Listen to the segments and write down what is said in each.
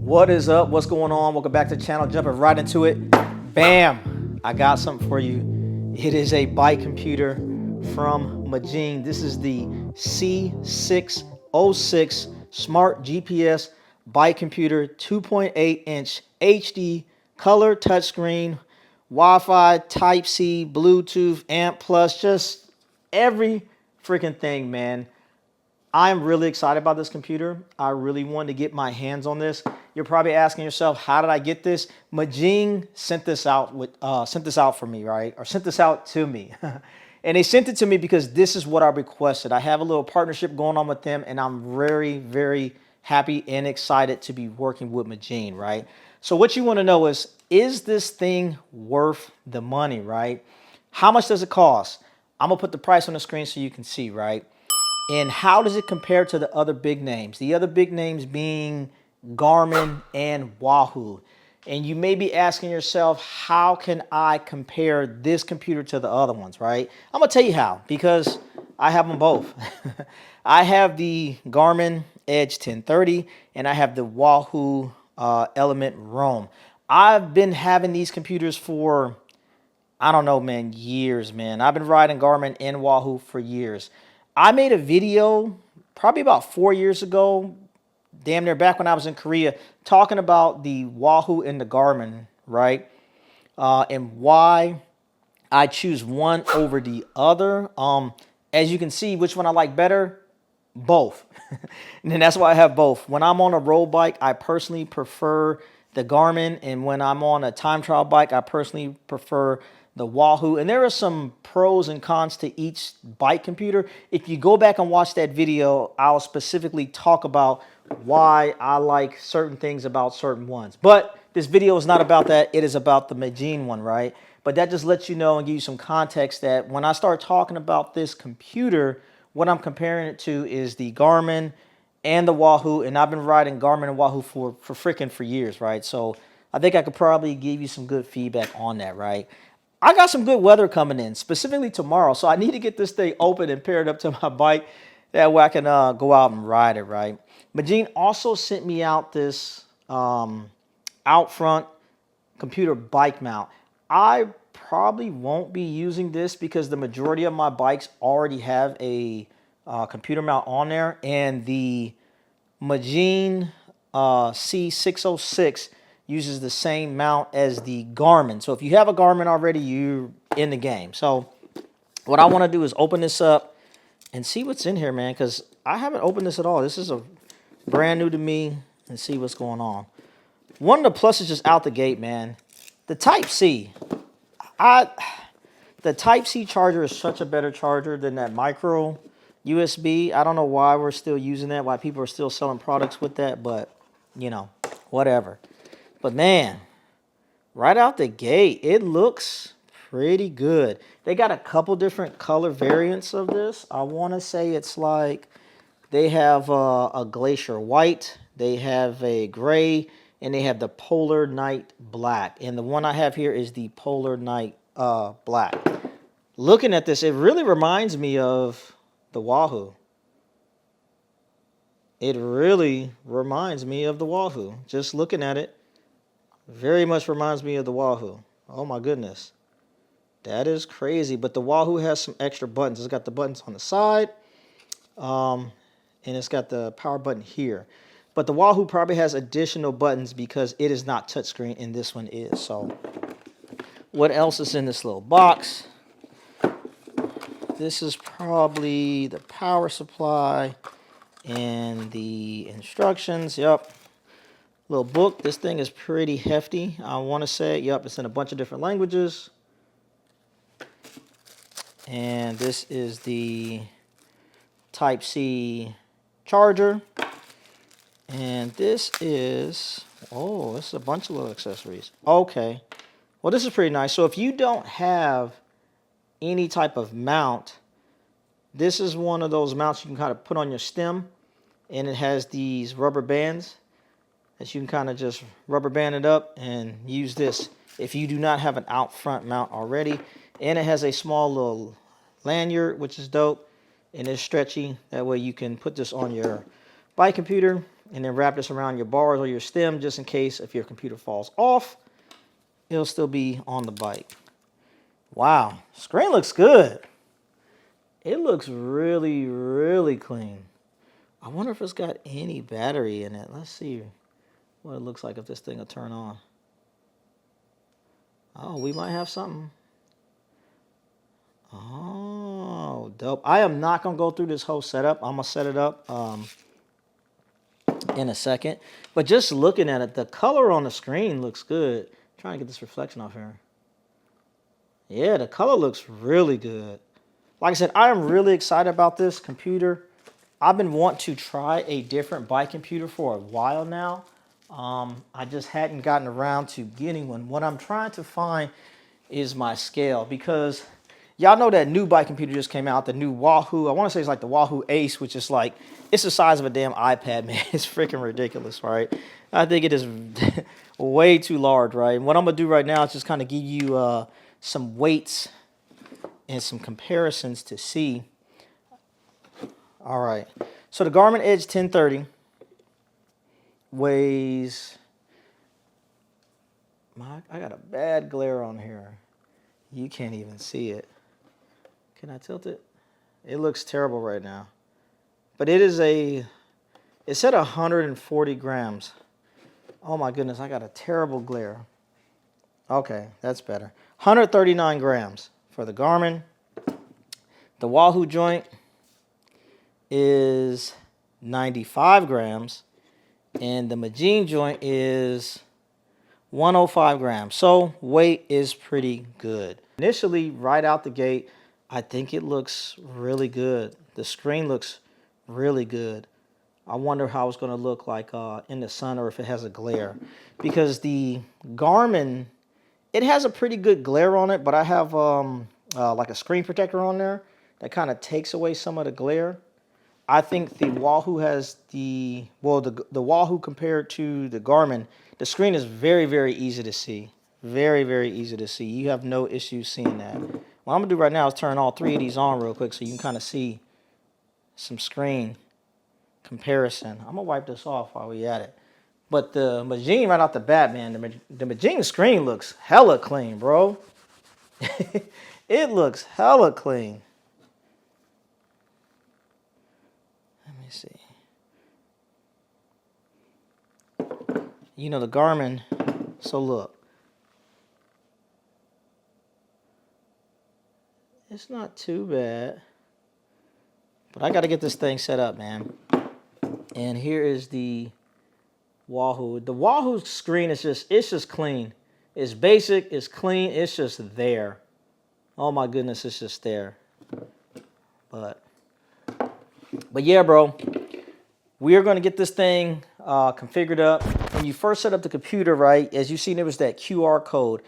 What is up? What's going on? Welcome back to the channel. Jumping right into it. Bam! I got something for you. It is a bike computer from Magene. This is the c606 Smart GPS bike computer, 2.8-inch HD color touchscreen, Wi-Fi, Type-C, Bluetooth, AMP Plus, just every freaking thing, man. I'm really excited about this computer. I really wanted to get my hands on this. You're probably asking yourself, how did I get this? Magene sent this out for me, right? Or sent this out to me. And they sent it to me because this is what I requested. I have a little partnership going on with them, and I'm very, very happy and excited to be working with Magene, right? So what you want to know is this thing worth the money, right? How much does it cost? I'm going to put the price on the screen so you can see, right? And how does it compare to the other big names? The other big names being Garmin and Wahoo. And you may be asking yourself, how can I compare this computer to the other ones, right? I'm going to tell you how, because I have them both. I have the Garmin Edge 1030 and I have the Wahoo Element Roam. I've been having these computers for, I don't know, man, years, man. I've been riding Garmin and Wahoo for years. I made a video probably about 4 years ago, damn near back when I was in Korea, talking about the Wahoo and the Garmin, right? And why I choose one over the other. As you can see, which one I like better? Both. And that's why I have both. When I'm on a road bike, I personally prefer the Garmin. And when I'm on a time trial bike, I personally prefer the Wahoo. And there are some pros and cons to each bike computer. If you go back and watch that video, I'll specifically talk about why I like certain things about certain ones. But this video is not about that. It is about the Magene one, right? But that just lets you know and give you some context that when I start talking about this computer, what I'm comparing it to is the Garmin and the Wahoo. And I've been riding Garmin and Wahoo for years, right? So I think I could probably give you some good feedback on that, right? I got some good weather coming in, specifically tomorrow. So I need to get this thing open and paired up to my bike. That way I can go out and ride it, right? Magene also sent me out this out front computer bike mount. I probably won't be using this because the majority of my bikes already have a computer mount on there. And the Magene c606 uses the same mount as the Garmin. So if you have a Garmin already, you're in the game. So what I want to do is open this up and see what's in here, man, because I haven't opened this at all. This is a brand new to me, and see what's going on. One of the pluses just out the gate, man. The Type-C. The Type-C charger is such a better charger than that micro USB. I don't know why we're still using that, why people are still selling products with that, but, you know, whatever. But man, right out the gate, it looks pretty good. They got a couple different color variants of this. I want to say it's like they have a glacier white, they have a gray, and they have the polar night black. And the one I have here is the polar night black. Looking at this, it really reminds me of the Wahoo. It really reminds me of the Wahoo. Just looking at it. Very much reminds me of the Wahoo. Oh my goodness. That is crazy. But the Wahoo has some extra buttons. It's got the buttons on the side. And it's got the power button here. But the Wahoo probably has additional buttons because it is not touchscreen and this one is. So what else is in this little box? This is probably the power supply and the instructions. Yep. Little book. This thing is pretty hefty. I want to say, yep, it's in a bunch of different languages. And this is the Type-C charger. And this is, oh, this is a bunch of little accessories. Okay. Well, this is pretty nice. So if you don't have any type of mount, this is one of those mounts you can kind of put on your stem. And it has these rubber bands that you can kind of just rubber band it up and use this if you do not have an out front mount already. And it has a small little lanyard, which is dope, and it's stretchy. That way you can put this on your bike computer and then wrap this around your bars or your stem just in case if your computer falls off, it'll still be on the bike. Wow, screen looks good. It looks really, really clean. I wonder if it's got any battery in it. Let's see what it looks like if this thing will turn on. Oh, we might have something. Oh, dope. I am not going to go through this whole setup. I'm going to set it up in a second. But just looking at it, the color on the screen looks good. I'm trying to get this reflection off here. Yeah, the color looks really good. Like I said, I am really excited about this computer. I've been wanting to try a different bike computer for a while now. I just hadn't gotten around to getting one. What I'm trying to find is my scale, because y'all know that new bike computer just came out, the new Wahoo. I want to say it's like the Wahoo Ace, which is like, it's the size of a damn iPad, man. It's freaking ridiculous, right? I think it is way too large, right? And what I'm going to do right now is just kind of give you some weights and some comparisons to see. All right. So the Garmin Edge 1030 weighs, I got a bad glare on here. You can't even see it. Can I tilt it? It looks terrible right now. But it is it's at 140 grams. Oh my goodness, I got a terrible glare. Okay, that's better. 139 grams for the Garmin. The Wahoo joint is 95 grams. And the Magene joint is 105 grams. So weight is pretty good. Initially, right out the gate, I think it looks really good. The screen looks really good. I wonder how it's going to look like in the sun, or if it has a glare. Because the Garmin, it has a pretty good glare on it, but I have like a screen protector on there that kind of takes away some of the glare. I think the Wahoo has the Wahoo compared to the Garmin, the screen is very, very easy to see. Very, very easy to see. You have no issues seeing that. What I'm going to do right now is turn all three of these on real quick so you can kind of see some screen comparison. I'm going to wipe this off while we at it. But the Magene right off the bat, man, the Magene screen looks hella clean, bro. It looks hella clean. Let me see. You know, the Garmin, so look. It's not too bad. But I got to get this thing set up, man. And here is the Wahoo. The Wahoo screen is just clean. It's basic, it's clean, it's just there. Oh my goodness, it's just there. But yeah, bro. We are going to get this thing configured up. When you first set up the computer, right, as you seen, there was that QR code.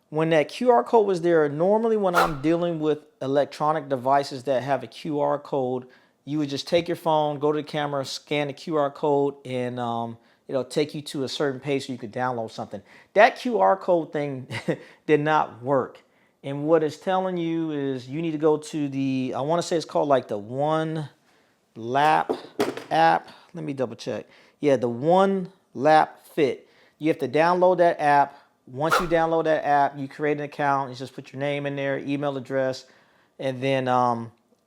When that QR code was there, normally when I'm dealing with electronic devices that have a QR code, you would just take your phone, go to the camera, scan the QR code, and it'll take you to a certain page so you could download something. That QR code thing did not work. And what it's telling you is you need to go to the, I want to say it's called like the OneLap app. Let me double check. Yeah, the OneLapFit. You have to download that app. Once you download that app, you create an account. You just put your name in there, email address, and then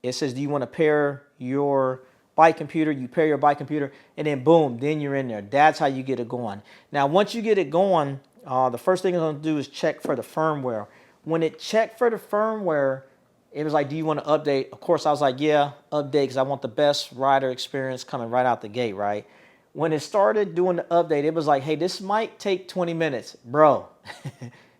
it says, do you want to pair your bike computer? You pair your bike computer, and then boom, then you're in there. That's how you get it going. Now, once you get it going, the first thing it's going to do is check for the firmware. When it checked for the firmware, it was like, do you want to update? Of course, I was like, yeah, update, because I want the best rider experience coming right out the gate, right? When it started doing the update, it was like, hey, this might take 20 minutes. Bro,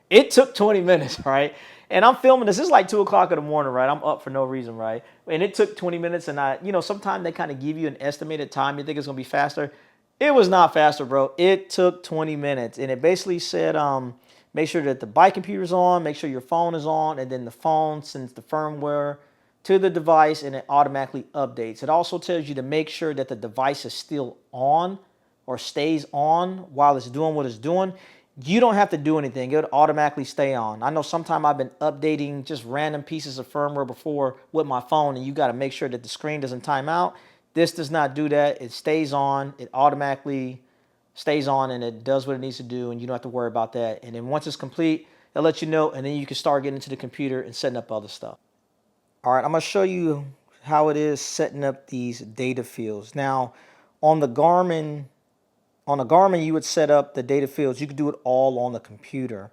it took 20 minutes, right? And I'm filming this. It's like 2 o'clock in the morning, right? I'm up for no reason, right? And it took 20 minutes, and sometimes they kind of give you an estimated time. You think it's going to be faster. It was not faster, bro. It took 20 minutes, and it basically said, make sure that the bike computer's on, make sure your phone is on, and then the phone sends the firmware to the device, and it automatically updates. It also tells you to make sure that the device is still on or stays on while it's doing what it's doing. You don't have to do anything. It would automatically stay on. I know sometimes I've been updating just random pieces of firmware before with my phone, and you got to make sure that the screen doesn't time out. This does not do that. It stays on. It automatically stays on and it does what it needs to do, and you don't have to worry about that. And then once it's complete, it'll let you know, and then you can start getting into the computer and setting up other stuff. All right, I'm going to show you how it is setting up these data fields. Now, on the Garmin, you would set up the data fields. You could do it all on the computer,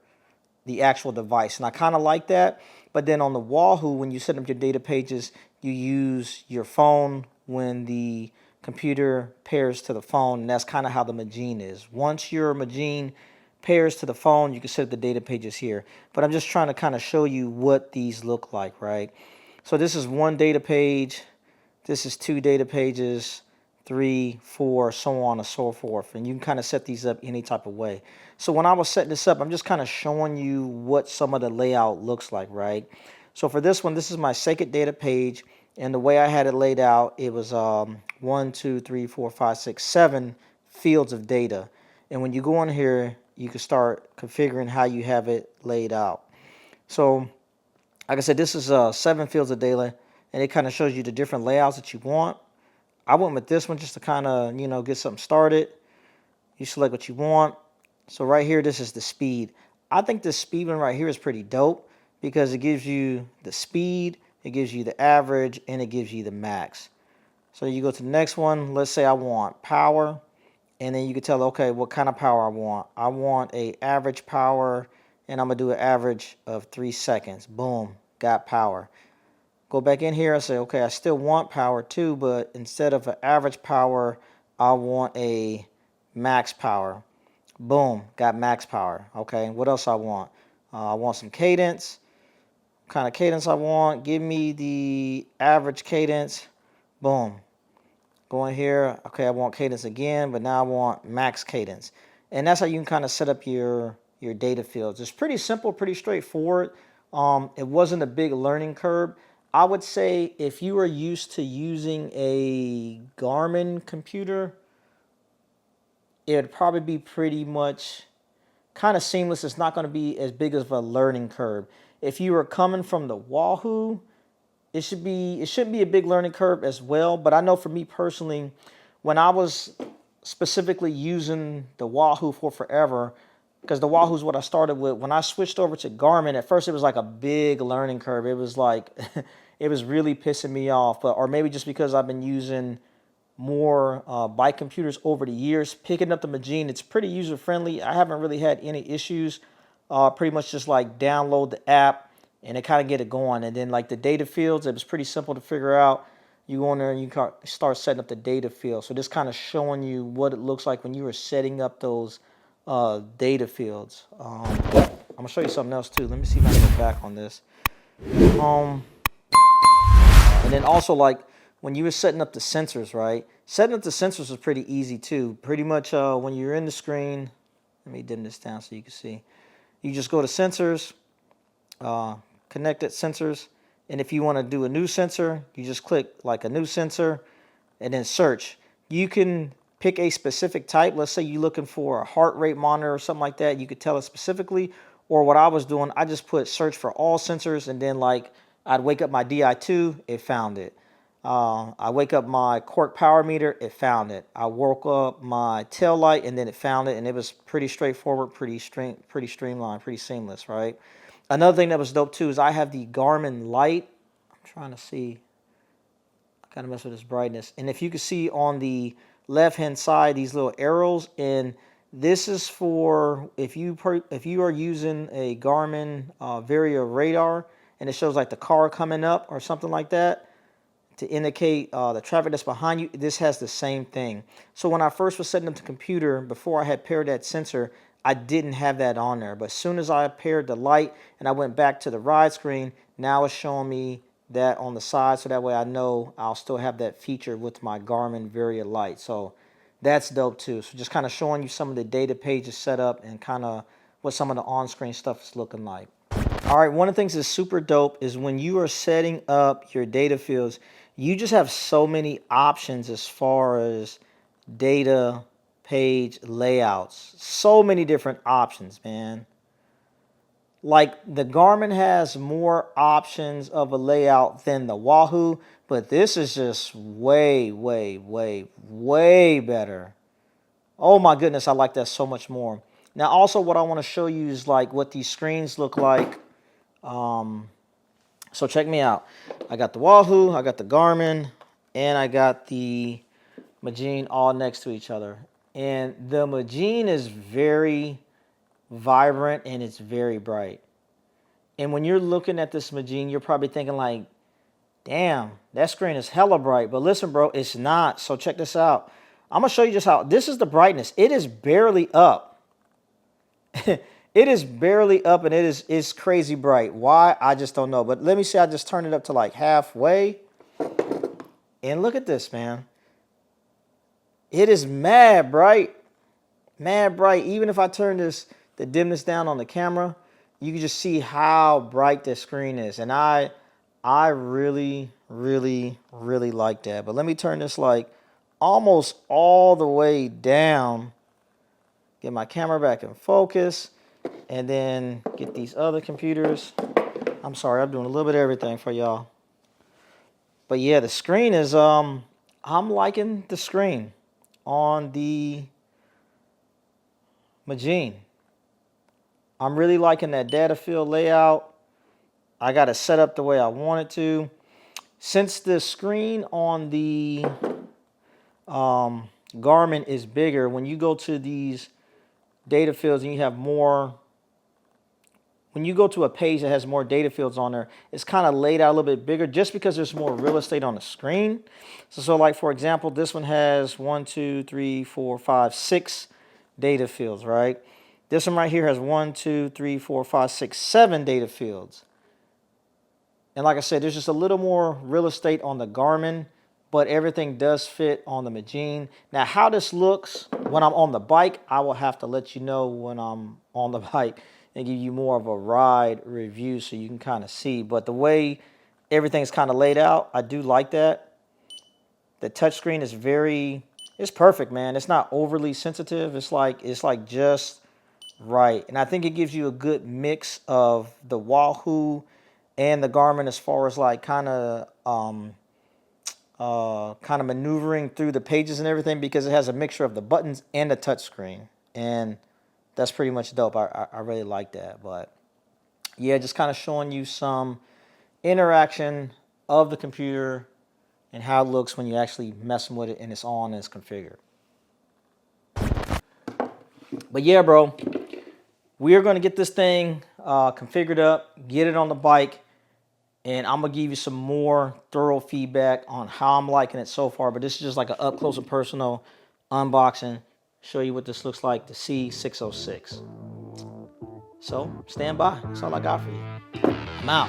the actual device, and I kind of like that. But then on the Wahoo, when you set up your data pages, you use your phone when the computer pairs to the phone, and that's kind of how the Magene is. Once your Magene pairs to the phone, you can set up the data pages here. But I'm just trying to kind of show you what these look like, right? So this is one data page, this is two data pages, 3, 4, so on and so forth. And you can kind of set these up any type of way. So when I was setting this up, I'm just kind of showing you what some of the layout looks like, right? So for this one, this is my second data page. And the way I had it laid out, it was 1, 2, 3, 4, 5, 6, 7 fields of data. And when you go in here, you can start configuring how you have it laid out. So, like I said, this is 7 fields of data, and it kind of shows you the different layouts that you want. I went with this one just to kind of, get something started. You select what you want. So right here, this is the speed. I think this speed one right here is pretty dope because it gives you the speed, it gives you the average, and it gives you the max. So you go to the next one. Let's say I want power, and then you can tell, okay, what kind of power I want. I want a average power, and I'm going to do an average of 3 seconds. Boom, got power. Go back in here and say, okay, I still want power too, but instead of an average power, I want a max power. Boom, got max power. Okay, what else I want? I want some cadence. What kind of cadence I want? Give me the average cadence. Boom. Go in here. Okay, I want cadence again, but now I want max cadence. And that's how you can kind of set up your data fields. It's pretty simple, pretty straightforward. It wasn't a big learning curve. I would say if you are used to using a Garmin computer, it would probably be pretty much kind of seamless. It's not going to be as big of a learning curve. If you are coming from the Wahoo, it shouldn't be a big learning curve as well. But I know for me personally, when I was specifically using the Wahoo for forever, because the Wahoo is what I started with. When I switched over to Garmin, at first it was like a big learning curve. It was like, it was really pissing me off. Or maybe just because I've been using more bike computers over the years, picking up the Magene, it's pretty user friendly. I haven't really had any issues. Pretty much just like download the app and it kind of get it going. And then like the data fields, it was pretty simple to figure out. You go in there and you start setting up the data field. So this kind of showing you what it looks like when you are setting up those data fields. I'm gonna show you something else too. Let me see if I can go back on this. And then also, like when you were setting up the sensors, right? Setting up the sensors was pretty easy too. Pretty much when you're in the screen, let me dim this down so you can see. You just go to sensors, connected sensors, and if you want to do a new sensor, you just click like a new sensor, and then search. You can pick a specific type. Let's say you're looking for a heart rate monitor or something like that. You could tell it specifically. Or what I was doing, I just put search for all sensors, and then like I'd wake up my DI2, it found it. I wake up my cork power meter, it found it. I woke up my tail light, and then it found it, and it was pretty straightforward, pretty streamlined, pretty seamless, right? Another thing that was dope too is I have the Garmin light. I'm trying to see. I kind of mess with this brightness. And if you can see on the left-hand side, these little arrows, and this is for if you are using a Garmin Varia radar, and it shows like the car coming up or something like that to indicate the traffic that's behind you. This has the same thing. So when I first was setting up the computer, before I had paired that sensor, I didn't have that on there. But as soon as I paired the light and I went back to the ride screen, now it's showing me that on the side, so that way I know I'll still have that feature with my Garmin Varia light. So that's dope too. So just kind of showing you some of the data pages set up and kind of what some of the on-screen stuff is looking like. All right, one of the things that's super dope is when you are setting up your data fields, you just have so many options as far as data page layouts. So many different options, man. Like the Garmin has more options of a layout than the Wahoo, but this is just way, way, way, way better. Oh my goodness, I like that so much more. Now also what I want to show you is like what these screens look like. So check me out. I got the Wahoo, I got the Garmin, and I got the Magene all next to each other. And the Magene is very vibrant and it's very bright. And when you're looking at this Magene, you're probably thinking like, damn, that screen is hella bright. But listen, bro, it's not. So check this out. I'm going to show you just how. This is the brightness. It is barely up. It is barely up, and it's crazy bright. Why? I just don't know. But let me see. I just turned it up to like halfway. And look at this, man. It is mad bright. Mad bright. Even if I turn the dimness down on the camera, you can just see how bright the screen is. And I really, really, really like that. But let me turn this like almost all the way down. Get my camera back in focus. And then get these other computers. I'm sorry, I'm doing a little bit of everything for y'all. But yeah, the screen is, I'm liking the screen on the Magene. I'm really liking that data field layout. I got it set up the way I want it to. Since the screen on the Garmin is bigger, when you go to these data fields and you have more, when you go to a page that has more data fields on there, it's kind of laid out a little bit bigger just because there's more real estate on the screen. So like for example, this one has 1, 2, 3, 4, 5, 6 data fields, right? This one right here has 1, 2, 3, 4, 5, 6, 7 data fields. And like I said, there's just a little more real estate on the Garmin, but everything does fit on the Magene. Now, how this looks when I'm on the bike, I will have to let you know when I'm on the bike and give you more of a ride review so you can kind of see. But the way everything's kind of laid out, I do like that. The touchscreen is it's perfect, man. It's not overly sensitive. It's like just right. And I think it gives you a good mix of the Wahoo and the Garmin as far as like kind of maneuvering through the pages and everything, because it has a mixture of the buttons and the touchscreen. And that's pretty much dope. I really like that. But yeah, just kind of showing you some interaction of the computer and how it looks when you actually messing with it and it's on and it's configured. But yeah, bro, we are going to get this thing configured up, get it on the bike, and I'm going to give you some more thorough feedback on how I'm liking it so far. But this is just like an up close and personal unboxing. Show you what this looks like, the C606. So stand by. That's all I got for you. I'm out.